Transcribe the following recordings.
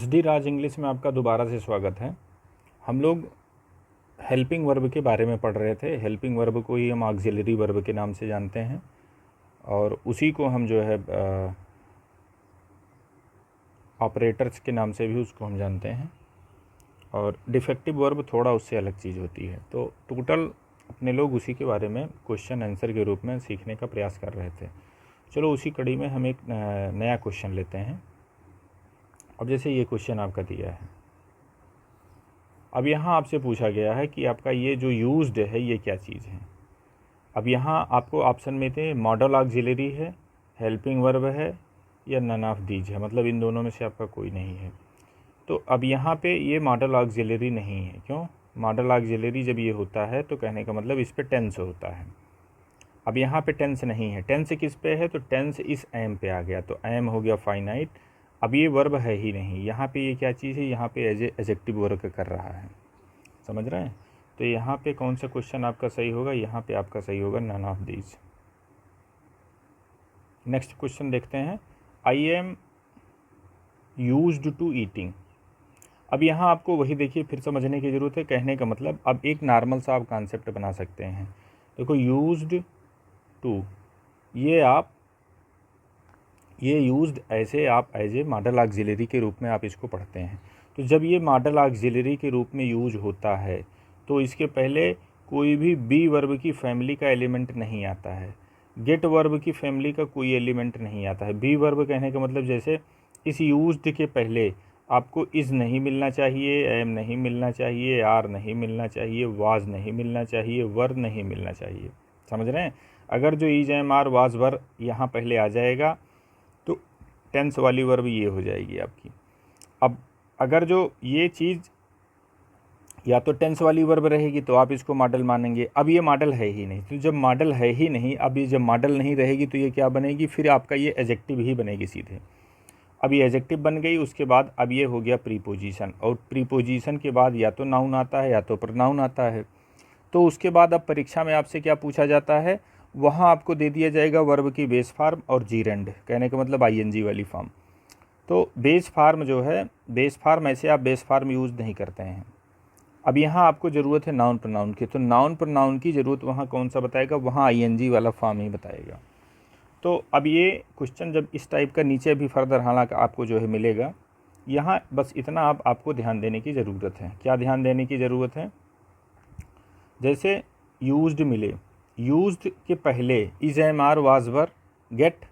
SD राज English में आपका दोबारा से स्वागत है। हम लोग हेल्पिंग वर्ब के बारे में पढ़ रहे थे। हेल्पिंग वर्ब को ही हम ऑक्सिलरी वर्ब के नाम से जानते हैं और उसी को हम जो है ऑपरेटर्स के नाम से भी उसको हम जानते हैं। और डिफेक्टिव वर्ब थोड़ा उससे अलग चीज़ होती है। तो टोटल अपने लोग उसी के बारे में क्वेश्चन आंसर के रूप में सीखने का प्रयास कर रहे थे। चलो उसी कड़ी में हम एक नया क्वेश्चन लेते हैं। अब जैसे ये क्वेश्चन आपका दिया है, अब यहाँ आपसे पूछा गया है कि आपका ये जो यूज्ड है ये क्या चीज़ है। अब यहाँ आपको ऑप्शन में थे मॉडल ऑक्सिलरी है, हेल्पिंग वर्ब है या नन ऑफ दीज है, मतलब इन दोनों में से आपका कोई नहीं है। तो अब यहाँ पे ये मॉडल ऑक्सिलरी नहीं है। क्यों? मॉडल ऑक्सिलरी जब ये होता है तो कहने का मतलब इस पे टेंस होता है। अब यहाँ पे टेंस नहीं है। टेंस किस पे है? तो टेंस इस एम पे आ गया, तो एम हो गया फाइनाइट। अब ये वर्ब है ही नहीं, यहाँ पे ये क्या चीज़ है? यहाँ पे एडजेक्टिव वर्क कर रहा है। समझ रहे हैं? तो यहाँ पे कौन सा क्वेश्चन आपका सही होगा? यहाँ पे आपका सही होगा none of these. Next question देखते हैं। I am used to eating. अब यहाँ आपको वही देखिए फिर समझने की ज़रूरत है। कहने का मतलब अब एक नॉर्मल सा आप कॉन्सेप्ट बना सकते हैं। देखो यूज्ड टू, ये यूज्ड ऐसे आप एज ए मॉडल ऑक्सिलरी के रूप में आप इसको पढ़ते हैं। तो जब ये मॉडल ऑक्सिलरी के रूप में यूज होता है तो इसके पहले कोई भी बी वर्ब की फैमिली का एलिमेंट नहीं आता है, गेट वर्ब की फैमिली का कोई एलिमेंट नहीं आता है। बी वर्ब कहने का मतलब जैसे इस यूज्ड के पहले आपको इज़ नहीं मिलना चाहिए, एम नहीं मिलना चाहिए, आर नहीं मिलना चाहिए, वाज नहीं मिलना चाहिए, वर नहीं मिलना चाहिए। समझ रहे हैं? अगर जो is am are was were यहाँ पहले आ जाएगा तो टेंस वाली वर्ब ये हो जाएगी आपकी। अब अगर जो ये चीज़ या तो टेंस वाली वर्ब रहेगी तो आप इसको मॉडल मानेंगे। अब ये मॉडल है ही नहीं, तो जब मॉडल है ही नहीं, अब ये जब मॉडल नहीं रहेगी तो ये क्या बनेगी? फिर आपका ये एडजेक्टिव ही बनेगी सीधे। अब ये एडजेक्टिव बन गई, उसके बाद अब ये हो गया प्रीपोजिशन, और प्रीपोजिशन के बाद या तो नाउन आता है या तो प्रोनाउन आता है। तो उसके बाद अब परीक्षा में आपसे क्या पूछा जाता है? वहाँ आपको दे दिया जाएगा वर्ब की बेस फार्म और जीरेंड, कहने का मतलब आईएनजी वाली फॉर्म। तो बेस फार्म जो है, बेस फार्म ऐसे आप बेस फार्म यूज़ नहीं करते हैं। अब यहाँ आपको ज़रूरत है नाउन प्रोनाउन की, तो नाउन प्रोनाउन की ज़रूरत वहाँ कौन सा बताएगा? वहाँ आईएनजी वाला फॉर्म ही बताएगा। तो अब ये क्वेश्चन जब इस टाइप का नीचे भी फर्दर हालांकि आपको जो है मिलेगा, यहाँ बस इतना आपको ध्यान देने की ज़रूरत है। क्या ध्यान देने की ज़रूरत है? जैसे यूज्ड मिले, यूज्ड के पहले is am are was were get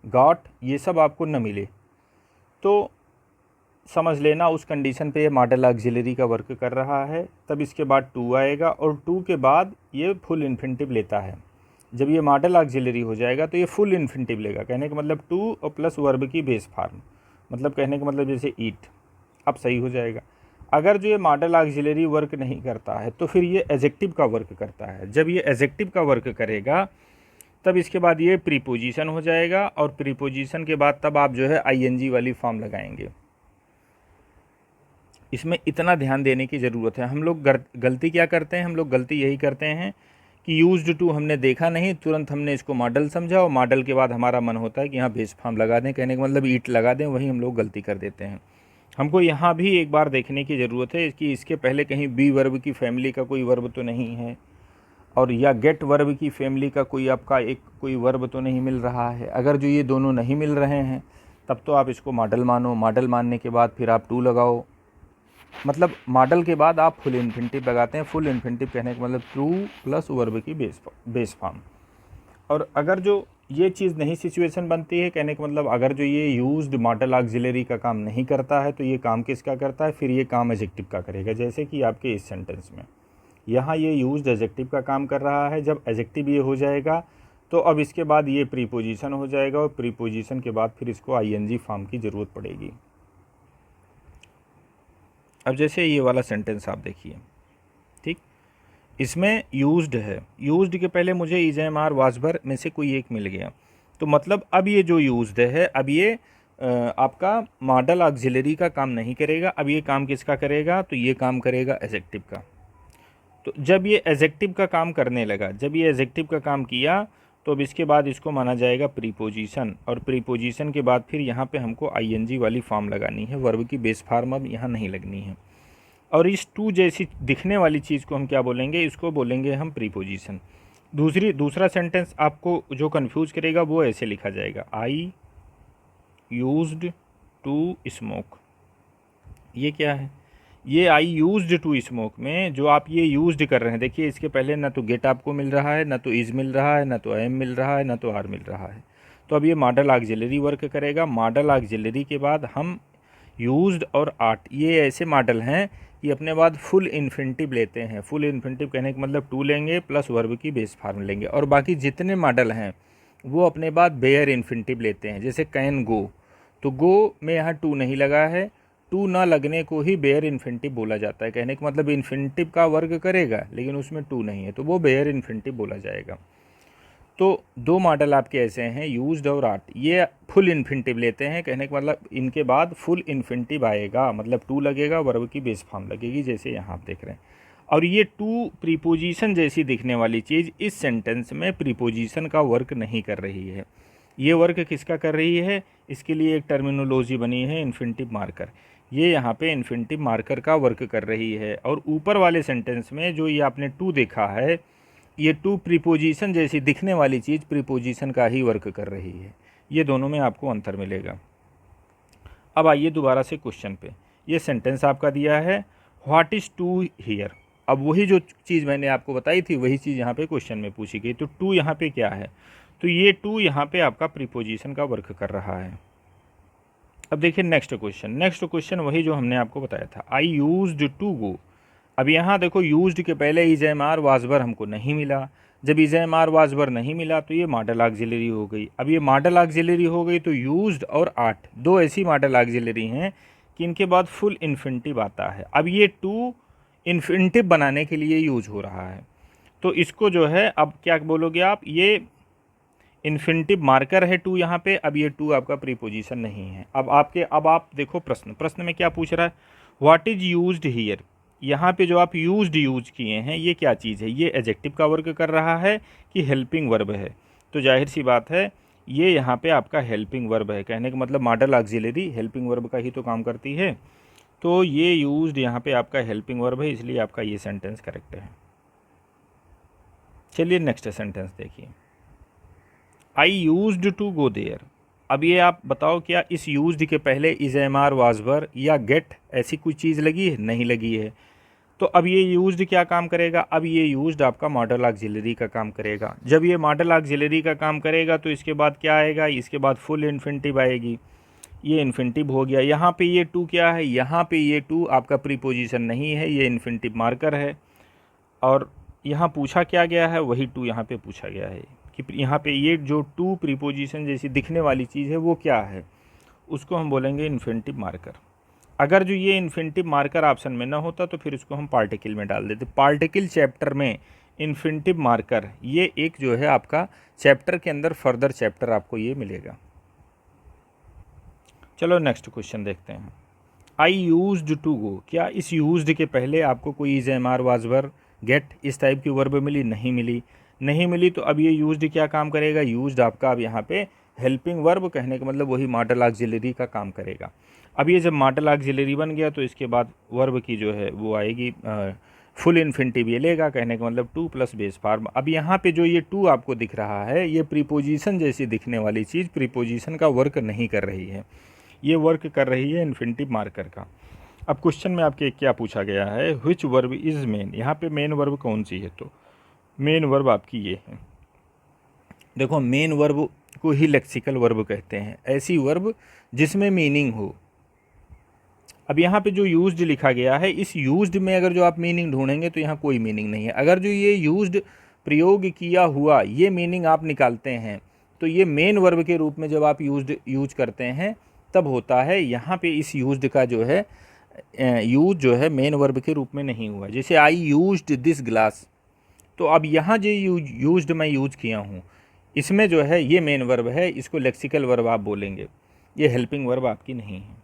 got ये सब आपको न मिले तो समझ लेना उस कंडीशन पे ये मॉडल ऑक्सिलरी का वर्क कर रहा है। तब इसके बाद टू आएगा और टू के बाद ये फुल इन्फिनिटिव लेता है। जब ये मॉडल ऑक्सिलरी हो जाएगा तो ये फुल इन्फिनिटिव लेगा। कहने का मतलब टू और प्लस वर्ब की बेस फार्म, मतलब कहने का मतलब जैसे ईट, अब सही हो जाएगा। अगर जो ये मॉडल ऑक्सिलरी वर्क नहीं करता है तो फिर ये एडजेक्टिव का वर्क करता है। जब ये एडजेक्टिव का वर्क करेगा तब इसके बाद ये प्रीपोजिशन हो जाएगा, और प्रीपोजिशन के बाद तब आप जो है आईएनजी वाली फॉर्म लगाएंगे। इसमें इतना ध्यान देने की ज़रूरत है। हम लोग गलती क्या करते हैं? हम लोग गलती यही करते हैं कि यूज्ड टू हमने देखा नहीं, तुरंत हमने इसको मॉडल समझा और मॉडल के बाद हमारा मन होता है कि यहाँ बेस फॉर्म लगा दें, कहने का मतलब ईट लगा दें, वही हम लोग गलती कर देते हैं। हमको यहाँ भी एक बार देखने की ज़रूरत है कि इसके पहले कहीं बी वर्ब की फैमिली का कोई वर्ब तो नहीं है, और या गेट वर्ब की फैमिली का कोई आपका एक कोई वर्ब तो नहीं मिल रहा है। अगर जो ये दोनों नहीं मिल रहे हैं तब तो आप इसको मॉडल मानो। मॉडल मानने के बाद फिर आप टू लगाओ, मतलब मॉडल के बाद आप फुल इन्फिनिटिव लगाते हैं। फुल इन्फिनिटिव कहने का मतलब टू प्लस वर्ब की बेस फॉर्म। और अगर जो ये चीज़ नहीं सिचुएशन बनती है, कहने का मतलब अगर जो ये यूज्ड मॉडल ऑक्सिलरी का काम नहीं करता है तो ये काम किसका करता है? फिर ये काम एडजेक्टिव का करेगा। जैसे कि आपके इस सेंटेंस में यहाँ ये यूज्ड एडजेक्टिव का काम कर रहा है। जब एडजेक्टिव ये हो जाएगा तो अब इसके बाद ये प्रीपोजिशन हो जाएगा, और प्रीपोजिशन के बाद फिर इसको आईएनजी फॉर्म की ज़रूरत पड़ेगी। अब जैसे ये वाला सेंटेंस आप देखिए, ठीक, इसमें यूज्ड है, यूज्ड के पहले मुझे is am are was were में से कोई एक मिल गया, तो मतलब अब ये जो यूज्ड है, अब ये आपका मॉडल ऑक्सिलरी का काम नहीं करेगा। अब ये काम किसका करेगा? तो ये काम करेगा एडजेक्टिव का। तो जब ये एडजेक्टिव का काम करने लगा, जब ये एडजेक्टिव का काम किया तो अब इसके बाद इसको माना जाएगा प्रीपोजिशन, और प्रीपोजिशन के बाद फिर यहाँ पे हमको आईएनजी वाली फॉर्म लगानी है, वर्ब की बेस फॉर्म अब यहाँ नहीं लगनी है। और इस टू जैसी दिखने वाली चीज़ को हम क्या बोलेंगे, इसको बोलेंगे हम प्रीपोजिशन। दूसरा सेंटेंस आपको जो कंफ्यूज करेगा वो ऐसे लिखा जाएगा, आई यूज्ड टू स्मोक। ये क्या है, ये आई यूज्ड टू स्मोक में जो आप ये यूज्ड कर रहे हैं, देखिए इसके पहले ना तो गेट आपको मिल रहा है, ना तो इज़ मिल रहा है, ना तो एम मिल रहा है, ना तो आर मिल रहा है। तो अब ये मॉडल ऑक्सिलरी वर्क करेगा। मॉडल ऑक्सिलरी के बाद हम यूज्ड और आर्ट, ये ऐसे मॉडल हैं कि अपने बाद फुल इन्फिनिटिव लेते हैं। फुल इन्फिनिटिव कहने का मतलब टू लेंगे प्लस वर्ब की बेस फॉर्म लेंगे, और बाकी जितने मॉडल हैं वो अपने बाद बेयर इन्फिनिटिव लेते हैं। जैसे कैन गो, तो गो में यहाँ टू नहीं लगा है, टू ना लगने को ही बेयर इन्फिनिटिव बोला जाता है। कहने का मतलब इन्फिनिटिव का वर्क करेगा लेकिन उसमें टू नहीं है, तो वो बेयर इन्फिनिटिव बोला जाएगा। तो दो मॉडल आपके ऐसे हैं, यूज्ड और आर्ट, ये फुल इन्फिनिटिव लेते हैं। कहने का मतलब इनके बाद फुल इन्फिनिटिव आएगा, मतलब टू लगेगा, वर्ब की बेस फॉर्म लगेगी, जैसे यहाँ आप देख रहे हैं। और ये टू प्रीपोजिशन जैसी दिखने वाली चीज़ इस सेंटेंस में प्रीपोजिशन का वर्क नहीं कर रही है। ये वर्क किसका कर रही है, इसके लिए एक टर्मिनोलॉजी बनी है इन्फिनिटिव मार्कर। ये यहाँ पे इन्फिनिटिव मार्कर का वर्क कर रही है। और ऊपर वाले सेंटेंस में जो ये आपने टू देखा है, ये टू प्रीपोजिशन जैसी दिखने वाली चीज़ प्रीपोजिशन का ही वर्क कर रही है। ये दोनों में आपको अंतर मिलेगा। अब आइए दोबारा से क्वेश्चन पे। ये सेंटेंस आपका दिया है, व्हाट इज़ टू हियर। अब वही जो चीज़ मैंने आपको बताई थी वही चीज़ यहाँ पे क्वेश्चन में पूछी गई। तो टू यहाँ पे क्या है, तो ये टू यहाँ पे आपका प्रीपोजिशन का वर्क कर रहा है। अब देखिए नेक्स्ट क्वेश्चन वही जो हमने आपको बताया था, आई यूज्ड टू गो। अब यहाँ देखो यूज्ड के पहले इज एम आर वाजबर हमको नहीं मिला। जब इज एम आर वाजबर नहीं मिला तो ये मॉडल ऑक्सिलरी हो गई। अब ये मॉडल ऑक्सिलरी हो गई तो यूज्ड और आर्ट दो ऐसी मॉडल ऑक्सिलरी हैं कि इनके बाद फुल इन्फिनिटिव आता है। अब ये टू इन्फिनिटिव बनाने के लिए यूज हो रहा है, तो इसको जो है अब क्या बोलोगे आप, ये इन्फिनिटिव मार्कर है टू यहाँ पे। अब ये टू आपका प्रीपोजिशन नहीं है। अब आप देखो प्रश्न में क्या पूछ रहा है, व्हाट इज यूज्ड हियर। यहाँ पे जो आप यूज्ड यूज किए हैं ये क्या चीज़ है, ये एडजेक्टिव का वर्क कर रहा है कि हेल्पिंग वर्ब है। तो जाहिर सी बात है ये यहाँ पे आपका हेल्पिंग वर्ब है। कहने का मतलब मॉडल ऑक्सिलरी हेल्पिंग वर्ब का ही तो काम करती है। तो ये यूज्ड यहाँ पे आपका हेल्पिंग वर्ब है, इसलिए आपका ये सेंटेंस करेक्ट है। चलिए नेक्स्ट सेंटेंस देखिए, I used to go there. अब ये आप बताओ क्या इस यूज्ड के पहले इज एम आर वाजबर या गेट ऐसी कोई चीज़ लगी है, नहीं लगी है। तो अब ये यूज्ड क्या काम करेगा, अब ये यूज्ड आपका मॉडल ऑक्सिलरी का काम करेगा। जब ये मॉडल ऑक्सिलरी का काम करेगा तो इसके बाद क्या आएगा, इसके बाद फुल इन्फिनिटिव आएगी। ये इन्फिनिटिव हो गया। यहाँ पे ये टू क्या है, यहाँ पे ये टू आपका प्रीपोजिशन नहीं है, ये इन्फिनिटिव मार्कर है। और यहाँ पूछा क्या गया है, वही टू यहाँ पे पूछा गया है कि यहाँ पे ये जो टू प्रीपोजिशन जैसी दिखने वाली चीज़ है वो क्या है, उसको हम बोलेंगे इन्फिनिटिव मार्कर। अगर जो ये इन्फिनिटिव मार्कर ऑप्शन में ना होता तो फिर इसको हम पार्टिकल में डाल देते। पार्टिकल चैप्टर में इन्फिनिटिव मार्कर ये एक जो है आपका चैप्टर के अंदर फर्दर चैप्टर आपको ये मिलेगा। चलो नेक्स्ट क्वेश्चन देखते हैं, आई यूज्ड टू गो। क्या इस यूज्ड के पहले आपको कोई इज एम आर वाजबर गेट इस टाइप की वर्ब मिली, नहीं मिली। तो अब ये यूज्ड क्या काम करेगा, यूज्ड आपका अब यहाँ पे हेल्पिंग वर्ब, कहने का मतलब वही मॉडल ऑक्सिलरी का काम करेगा। अब ये जब मॉडल ऑक्सिलरी बन गया तो इसके बाद वर्ब की जो है वो आएगी फुल इन्फिनिटिव ये लेगा। कहने का मतलब टू प्लस बेस फॉर्म। अब यहाँ पे जो ये टू आपको दिख रहा है ये प्रीपोजिशन जैसी दिखने वाली चीज़ प्रीपोजिशन का वर्क नहीं कर रही है, ये वर्क कर रही है इन्फिनिटिव मार्कर का। अब क्वेश्चन में आपके क्या पूछा गया है, व्हिच वर्ब इज़ मेन। यहाँ पे मेन वर्ब कौन सी है, तो मेन वर्ब आपकी ये है। देखो मेन वर्ब को ही लेक्सिकल वर्ब कहते हैं, ऐसी वर्ब जिसमें मीनिंग हो। अब यहाँ पे जो यूज्ड लिखा गया है, इस यूज्ड में अगर जो आप मीनिंग ढूंढेंगे तो यहाँ कोई मीनिंग नहीं है। अगर जो ये यूज्ड प्रयोग किया हुआ ये मीनिंग आप निकालते हैं तो ये मेन वर्ब के रूप में जब आप यूज करते हैं तब होता है। यहाँ पे इस यूज्ड का जो है यूज जो है मेन वर्ब के रूप में नहीं हुआ। जैसे आई यूज्ड दिस ग्लास, तो अब यहाँ जो यूज्ड मैं यूज किया हूँ इसमें जो है ये मेन वर्ब है, इसको लेक्सिकल वर्ब आप बोलेंगे, ये हेल्पिंग वर्ब आपकी नहीं है।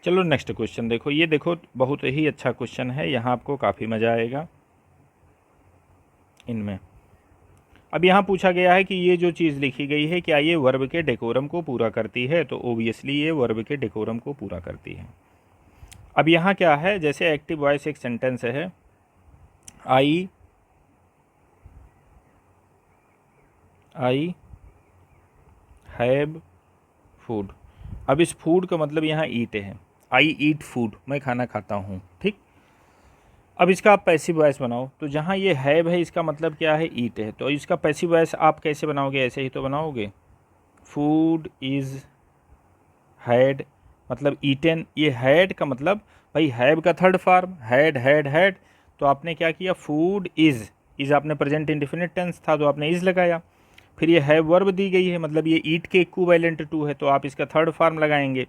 चलो नेक्स्ट क्वेश्चन देखो, ये देखो बहुत ही अच्छा क्वेश्चन है, यहाँ आपको काफ़ी मज़ा आएगा इनमें। अब यहाँ पूछा गया है कि ये जो चीज़ लिखी गई है क्या ये वर्ब के डेकोरम को पूरा करती है, तो ओबियसली ये वर्ब के डेकोरम को पूरा करती है। अब यहाँ क्या है, जैसे एक्टिव वॉइस एक सेंटेंस है, आई हैव फूड। अब इस फूड का मतलब यहाँ ईट है, आई ईट फूड, मैं खाना खाता हूँ, ठीक। अब इसका आप पैसिव वॉइस बनाओ, तो जहाँ ये हैव है इसका मतलब क्या है, ईट है, तो इसका पैसिव वॉइस आप कैसे बनाओगे, ऐसे ही तो बनाओगे, फूड इज़ हैड, मतलब ईटन। ये हैड का मतलब भाई हैव का थर्ड फॉर्म, हैड, तो आपने क्या किया, फूड इज़ आपने प्रेजेंट इंडेफिनिट टेंस था तो आपने इज़ लगाया। फिर ये हैव वर्ब दी गई है, मतलब ये ईट के इक्विवेलेंट टू है, तो आप इसका थर्ड फॉर्म लगाएंगे,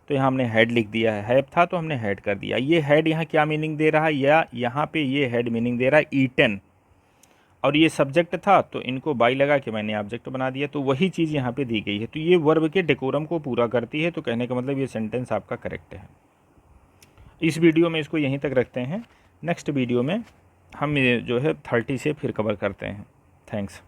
तो यहाँ हमने हैड लिख दिया है, हैव था तो हमने हैड कर दिया। ये हैड यहाँ क्या मीनिंग दे रहा है, या यहाँ पे ये हैड मीनिंग दे रहा है ईटन, और ये सब्जेक्ट था तो इनको बाई लगा के मैंने ऑब्जेक्ट बना दिया, तो वही चीज़ यहाँ पे दी गई है, तो ये वर्ब के डेकोरम को पूरा करती है, तो कहने का मतलब ये सेंटेंस आपका करेक्ट है। इस वीडियो में इसको यहीं तक रखते हैं, नेक्स्ट वीडियो में हम जो है 30 से फिर कवर करते हैं। थैंक्स।